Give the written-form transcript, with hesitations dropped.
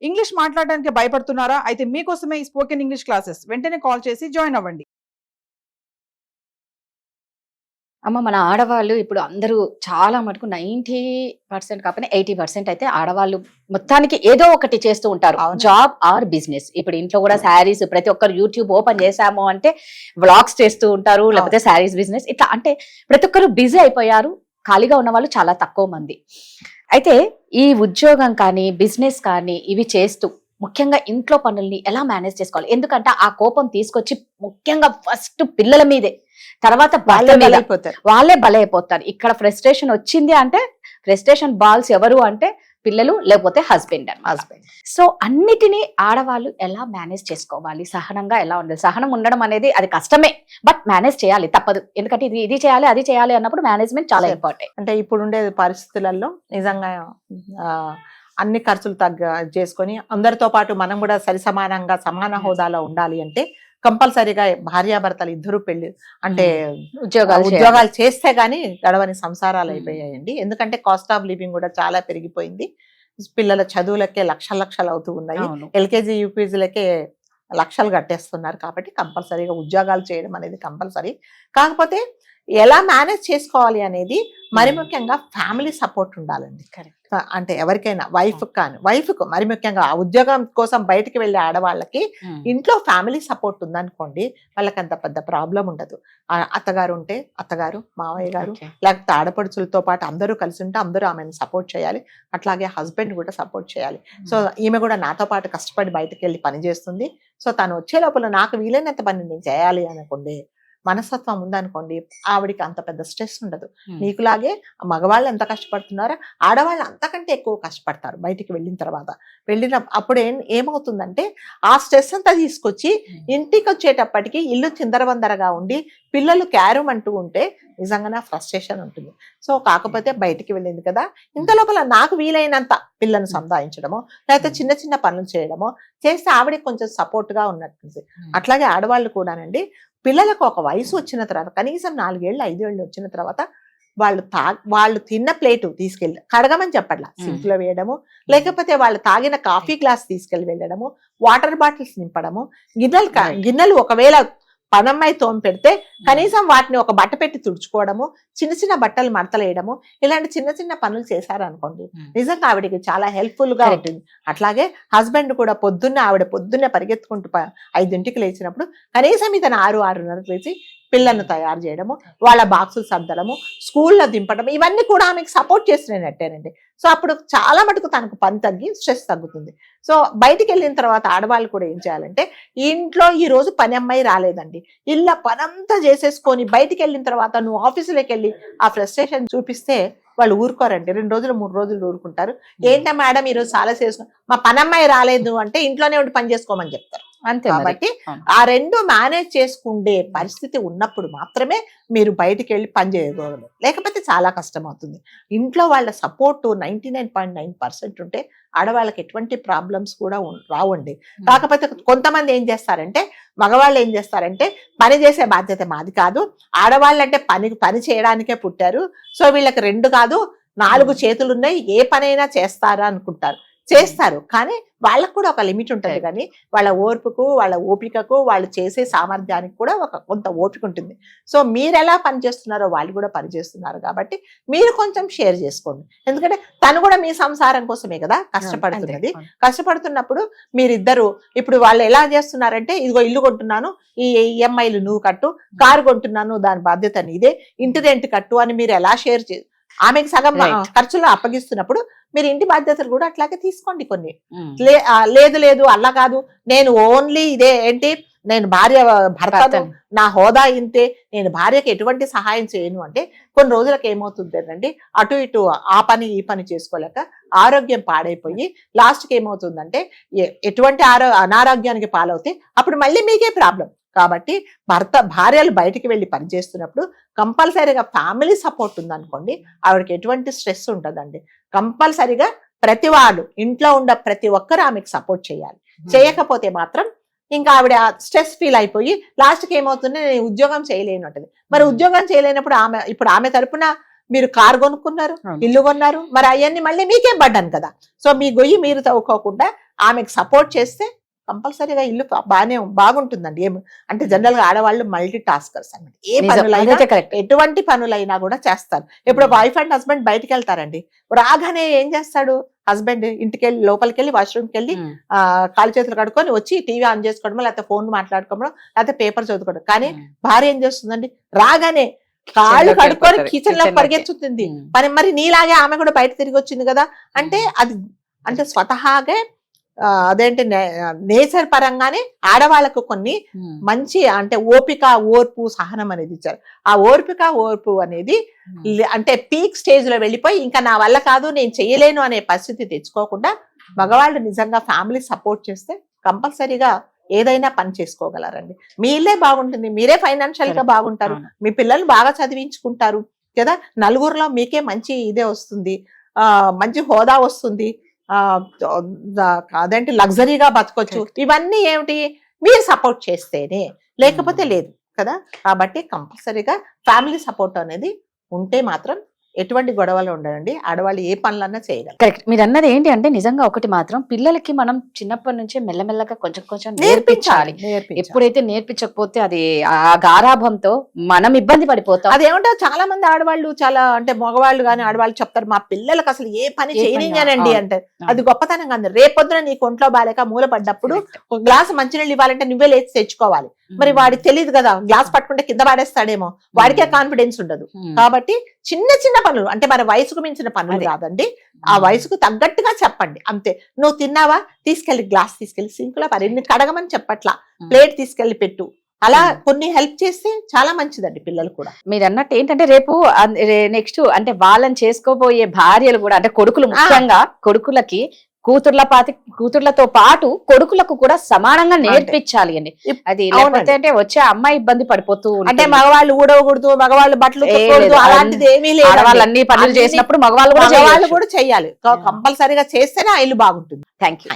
English మాట్లాడడానికి భయపడుతున్నారా? అయితే మీకోసమే ఈ స్పోకెన్ ఇంగ్లీష్ క్లాసెస్. వెంటనే కాల్ చేసి జాయిన్ అవ్వండి. అమ్మ మన ఆడవాళ్ళు ఇప్పుడు అందరూ చాలా మటుకు 90% కాకపోతే 80% అయితే ఆడవాళ్ళు మొత్తానికి ఏదో ఒకటి చేస్తూ ఉంటారు. అవును. Job or business. ఇప్పుడు ఇంట్లో కూడా శారీస్ ప్రతి ఒక్కరు యూట్యూబ్ ఓపెన్ చేశాము అంటే వ్లాగ్స్ చేస్తూ ఉంటారు, లేకపోతే శారీస్ బిజినెస్ ఇట్లా. అంటే ప్రతి ఒక్కరు బిజీ అయిపోయారు. ఖాళీగా ఉన్న వాళ్ళు చాలా తక్కువ మంది. అయితే ఈ ఉద్యోగం కానీ బిజినెస్ కానీ ఇవి చేస్తూ ముఖ్యంగా ఇంట్లో పనుల్ని ఎలా మేనేజ్ చేసుకోవాలి? ఎందుకంటే ఆ కోపం తీసుకొచ్చి ముఖ్యంగా ఫస్ట్ పిల్లల మీదే, తర్వాత భర్త మీద వాళ్ళే బలైపోతారు. ఇక్కడ ఫ్రస్ట్రేషన్ వచ్చింది అంటే ఫ్రస్ట్రేషన్ బాల్స్ ఎవరు అంటే పిల్లలు, లేకపోతే హస్బెండ్. సో అన్నిటినీ ఆడవాళ్ళు ఎలా మేనేజ్ చేసుకోవాలి? సహనంగా ఎలా ఉండాలి? సహనం ఉండడం అనేది అది కష్టమే, బట్ మేనేజ్ చేయాలి, తప్పదు. ఎందుకంటే ఇది చేయాలి అది చేయాలి అన్నప్పుడు మేనేజ్మెంట్ చాలా ఇంపార్టెంట్. అంటే ఇప్పుడు ఉండే పరిస్థితులలో నిజంగా అన్ని ఖర్చులు చేసుకొని అందరితో పాటు మనం కూడా సరిసమానంగా సమాన హోదాలో ఉండాలి అంటే కంపల్సరీగా భార్యాభర్తలు ఇద్దరు పెళ్లి అంటే ఉద్యోగాలు చేస్తే గానీ గడవని సంసారాలు అయిపోయాయండి. ఎందుకంటే కాస్ట్ ఆఫ్ లివింగ్ కూడా చాలా పెరిగిపోయింది. పిల్లల చదువులకే లక్షలు అవుతూ ఉన్నాయి. ఎల్కేజీ యూకేజీలకే లక్షలు కట్టేస్తున్నారు. కాబట్టి కంపల్సరీగా ఉద్యోగాలు చేయడం అనేది కంపల్సరీ. కాకపోతే ఎలా మేనేజ్ చేసుకోవాలి అనేది మరి ముఖ్యంగా ఫ్యామిలీ సపోర్ట్ ఉండాలండి. అంటే ఎవరికైనా వైఫ్కు మరి ముఖ్యంగా ఆ ఉద్యోగం కోసం బయటకు వెళ్ళే ఆడవాళ్ళకి ఇంట్లో ఫ్యామిలీ సపోర్ట్ ఉందనుకోండి, వాళ్ళకి అంత పెద్ద ప్రాబ్లం ఉండదు. అత్తగారు ఉంటే అత్తగారు, మావయ్య గారు, లేకపోతే ఆడపడుచులతో పాటు అందరూ కలిసి ఉంటే అందరూ ఆమెను సపోర్ట్ చేయాలి. అట్లాగే హస్బెండ్ కూడా సపోర్ట్ చేయాలి. సో ఈమె కూడా నాతో పాటు కష్టపడి బయటకు వెళ్ళి పని చేస్తుంది. సో తను వచ్చే లోపల నాకు వీలైనంత పని నేను చేయాలి అనుకోండి, మనస్తత్వం ఉందనుకోండి, ఆవిడికి అంత పెద్ద స్ట్రెస్ ఉండదు. నీకులాగే మగవాళ్ళు ఎంత కష్టపడుతున్నారో ఆడవాళ్ళు అంతకంటే ఎక్కువ కష్టపడతారు. బయటికి వెళ్ళిన అప్పుడు ఏమవుతుందంటే ఆ స్ట్రెస్ అంతా తీసుకొచ్చి ఇంటికి వచ్చేటప్పటికి ఇల్లు చిందరవందరగా ఉండి పిల్లలు క్యారమంటూ ఉంటే నిజంగానే ఫ్రస్ట్రేషన్ ఉంటుంది. సో కాకపోతే బయటికి వెళ్ళింది కదా, ఇంత లోపల నాకు వీలైనంత పిల్లను సంపాదించడమో లేకపోతే చిన్న చిన్న పనులు చేయడమో చేస్తే ఆవిడకి కొంచెం సపోర్ట్గా ఉన్నట్టుంది. అట్లాగే ఆడవాళ్ళు కూడానండి, పిల్లలకు ఒక వయసు వచ్చిన తర్వాత కనీసం 4 ఏళ్ళు 5 ఏళ్ళు వచ్చిన తర్వాత వాళ్ళు తిన్న ప్లేటు తీసుకెళ్ళి కడగమని చెప్పట్లా, సింక్ లో వేయడము, లేకపోతే వాళ్ళు తాగిన కాఫీ గ్లాస్ తీసుకెళ్ళి వెళ్ళడము, వాటర్ బాటిల్స్ నింపడము, గిన్నెలు ఒకవేళ పనమ్మాయి తోమి పెడితే కనీసం వాటిని ఒక బట్ట పెట్టి తుడుచుకోవడము, చిన్న చిన్న బట్టలు మడతలేయడము, ఇలాంటి చిన్న చిన్న పనులు చేశారనుకోండి నిజంగా ఆవిడకి చాలా హెల్ప్ఫుల్ గా ఉంటుంది. అట్లాగే హస్బెండ్ కూడా పొద్దున్నే పరిగెత్తుకుంటూ 5ంటికి లేచినప్పుడు కనీసం ఇతను 6-6:30 లేచి పిల్లలను తయారు చేయడము, వాళ్ళ బాక్సులు సర్దడము, స్కూల్లో దింపడం, ఇవన్నీ కూడా ఆమెకు సపోర్ట్ చేసినట్టేనండి. సో అప్పుడు చాలా మటుకు తనకు పని తగ్గి స్ట్రెస్ తగ్గుతుంది. సో బయటికి వెళ్ళిన తర్వాత ఆడవాళ్ళు కూడా ఏం చేయాలంటే, ఇంట్లో ఈ రోజు పని అమ్మాయి రాలేదండి, ఇళ్ళ పనంతా చేసేసుకొని బయటికి వెళ్ళిన తర్వాత నువ్వు ఆఫీసులోకి వెళ్ళి ఆ ఫ్రస్ట్రేషన్ చూపిస్తే వాళ్ళు ఊరుకోరండి. 2 రోజులు 3 రోజులు ఊరుకుంటారు. ఏంటో మేడం ఈరోజు చాలా చేసుకున్నాం, మా పనమ్మాయి రాలేదు అంటే ఇంట్లోనే ఉండి పని చేసుకోమని చెప్తారు. అంతే. కాబట్టి ఆ 2 మేనేజ్ చేసుకుండే పరిస్థితి ఉన్నప్పుడు మాత్రమే మీరు బయటికి వెళ్ళి పని చేయగలరు, లేకపోతే చాలా కష్టం అవుతుంది. ఇంట్లో వాళ్ళ సపోర్ట్ 99.9% ఉంటే ఆడవాళ్ళకి ఎటువంటి ప్రాబ్లమ్స్ కూడా రావండి. కాకపోతే కొంతమంది ఏం చేస్తారంటే, మగవాళ్ళు ఏం చేస్తారంటే, పని చేసే బాధ్యత మాది కాదు, ఆడవాళ్ళంటే పని చేయడానికే పుట్టారు, సో వీళ్ళకి 2 కాదు 4 చేతులు ఉన్నాయి, ఏ పనైనా చేస్తారా అనుకుంటారు. చేస్తారు, కానీ వాళ్ళకు కూడా ఒక లిమిట్ ఉంటుంది. కానీ వాళ్ళ ఓర్పుకు, వాళ్ళ ఓపికకు, వాళ్ళు చేసే సామర్థ్యానికి కూడా కొంత ఓపిక ఉంటుంది. సో మీరు ఎలా పని చేస్తున్నారో వాళ్ళు కూడా పని చేస్తున్నారు కాబట్టి మీరు కొంచెం షేర్ చేసుకోండి. ఎందుకంటే తను కూడా మీ సంసారం కోసమే కదా కష్టపడుతున్నది. కష్టపడుతున్నప్పుడు మీరిద్దరు ఇప్పుడు వాళ్ళు ఎలా చేస్తున్నారంటే, ఇదిగో ఇల్లు కొంటున్నాను, ఈ EMIలు నువ్వు కట్టు, కారు కొంటున్నాను దాని బాధ్యత నీదే, ఇంటి రెంట్ కట్టు అని మీరు ఎలా షేర్ ఆమెకి సగం ఖర్చులు అప్పగిస్తున్నప్పుడు మీరు ఇంటి బాధ్యతలు కూడా అట్లాగే తీసుకోండి. కొన్ని లేదు అలా కాదు, నేను ఓన్లీ ఇదే ఏంటి, నేను భర్తను, నా హోదా ఇంతే, నేను భార్యకి ఎటువంటి సహాయం చేయను అంటే కొన్ని రోజులకు ఏమవుతుందండి, అటు ఇటు ఆ పని ఈ పని చేసుకోలేక ఆరోగ్యం పాడైపోయి లాస్ట్కి ఏమవుతుందంటే ఎటువంటి అనారోగ్యానికి పాలవుతే అప్పుడు మళ్ళీ మీకే ప్రాబ్లం. కాబట్టి భార్యలు బయటికి వెళ్ళి పనిచేస్తున్నప్పుడు కంపల్సరీగా ఫ్యామిలీ సపోర్ట్ ఉందనుకోండి, ఆవిడకి ఎటువంటి స్ట్రెస్ ఉంటుందండి. కంపల్సరీగా ఇంట్లో ఉన్న ప్రతి ఒక్కరు ఆమెకు సపోర్ట్ చేయాలి. చేయకపోతే మాత్రం ఇంకా ఆవిడ స్ట్రెస్ ఫీల్ అయిపోయి లాస్ట్కి ఏమవుతుంది, నేను ఉద్యోగం చేయలేను అంటది. మరి ఉద్యోగం చేయలేనప్పుడు ఆమె తరపున మీరు కారు కొనుక్కున్నారు, అవును. ఇల్లు కొన్నారు, మరి అవన్నీ మళ్ళీ మీకే పడ్డాను కదా. సో మీ గొయ్యి మీరు తవ్వుకోకుండా ఆమెకు సపోర్ట్ చేస్తే కంపల్సరీగా ఇల్లు బాగుంటుందండి. ఏం అంటే జనరల్ గా ఆడవాళ్ళు మల్టీ టాస్కర్స్ అన్నమాట. ఏ నిజం, పనులైనా అదైతే correct. ఎటువంటి పనులైనా కూడా చేస్తారు. ఇప్పుడు వైఫ్ అండ్ హస్బెండ్ బయటికి వెళ్తారండి, రాగానే ఏం చేస్తాడు హస్బెండ్, ఇంటికి వెళ్ళి లోపలికి వెళ్ళి వాష్రూమ్కి వెళ్ళి ఉమ్. కాలు చేతులు కడుక్కొని వచ్చి టీవీ ఆన్ చేసుకోవడం, లేకపోతే ఫోన్ మాట్లాడుకోవడం, లేకపోతే పేపర్ చదువుకోవడం. కానీ ఉమ్. భార్య ఏం చేస్తుందండి, రాగానే కాళ్ళు లోకి కడుక్కొని వెళ్ళిపోతారు. కిచెన్ లో కిచెన్ లోకి. పరిగెత్తుతుంది. ఉమ్. మరి నీలాగే ఆమె కూడా బయట తిరిగి వచ్చింది కదా అంటే అది అంటే స్వతహాగే అదేంటి నేచర్ పరంగానే ఆడవాళ్ళకు కొన్ని ఉమ్. మంచి అంటే ఓపిక, ఓర్పు, సహనం అనేది ఇచ్చారు. ఆ ఓర్పిక, ఓర్పు అనేది అంటే పీక్ స్టేజ్ లో వెళ్ళిపోయి ఇంకా నా వల్ల కాదు నేను చేయలేను అనే పరిస్థితి తెచ్చుకోకుండా మగవాళ్ళు నిజంగా ఫ్యామిలీ సపోర్ట్ చేస్తే కంపల్సరీగా ఏదైనా పని చేసుకోగలరండి. మీ ఇల్లే బాగుంటుంది, మీరే ఫైనాన్షియల్ గా బాగుంటారు, అవును. మీ పిల్లలు బాగా చదివించుకుంటారు కదా, నలుగురిలో మీకే మంచి ఇదే వస్తుంది, మంచి హోదా వస్తుంది, అదేంటి లగ్జరీగా బతకొచ్చు. ఇవన్నీ ఏమిటి మీరు సపోర్ట్ చేస్తేనే, లేకపోతే లేదు కదా. కాబట్టి కంపల్సరీగా ఫ్యామిలీ సపోర్ట్ అనేది ఉంటే మాత్రం ఎటువంటి గొడవలు ఉండదండి. ఆడవాళ్ళు ఏ పనులన్నా చేయగలరు. కరెక్ట్. మీరు అన్నది ఏంటి అంటే నిజంగా ఒకటి మాత్రం పిల్లలకి మనం చిన్నప్పటి నుంచే మెల్లమెల్లగా కొంచెం కొంచెం నేర్పించాలి. నేర్పించాలి. ఎప్పుడైతే నేర్పించకపోతే అది ఆ గారాభంతో మనం ఇబ్బంది పడిపోతాం. అదేమంటే చాలా మంది ఆడవాళ్ళు చాలా అంటే మగవాళ్ళు కానీ ఆడవాళ్ళు చెప్తారు, మా పిల్లలకు అసలు ఏ పని ఏ పని చేయనియానండి అవును. అంటే. అది గొప్పతనం కాదు. రేపొద్దున నీకు ఒంట్లో బాలేక మూల పడ్డప్పుడు ఒక గ్లాస్ మంచినీళ్ళు ఇవ్వాలంటే నువ్వే లేచి తెచ్చుకోవాలి. మరి వాడికి తెలియదు కదా, గ్లాస్ పట్టుకుంటే కింద పాడేస్తాడేమో, వాడికే కాన్ఫిడెన్స్ ఉండదు. కాబట్టి చిన్న చిన్న పనులు అంటే మన వయసుకు మించిన పనులు కాదండి, ఆ వయసుకు తగ్గట్టుగా చెప్పండి అంతే. నువ్వు తిన్నావా, తీసుకెళ్లి గ్లాస్ తీసుకెళ్లి సింక్ లో పరి, కడగమని చెప్పట్లా, ప్లేట్ తీసుకెళ్లి పెట్టు, అలా కొన్ని హెల్ప్ చేస్తే చాలా మంచిదండి పిల్లలు కూడా. మీరు అన్నట్టు ఏంటంటే రేపు నెక్స్ట్ అంటే వాళ్ళని చేసుకోబోయే భార్యలు కూడా అంటే కొడుకులు, ముఖ్యంగా కొడుకులకి కూతుర్లతో పాటు కొడుకులకు కూడా సమానంగా నేర్పించాలి అండి. అది లేకపోతే అంటే వచ్చే అమ్మాయి ఇబ్బంది పడిపోతూ అంటే మగవాళ్ళు ఊడవకూడదు, మగవాళ్ళు బట్టలు ఉతకకూడదు, అలాంటిది ఏమీ లేదు. ఆడవాళ్ళు అన్ని పనులు చేసినప్పుడు మగవాళ్ళు కూడా కూడా చేయాలి. కంపల్సరీగా చేస్తేనే ఆ ఇల్లు బాగుంటుంది. Thank you.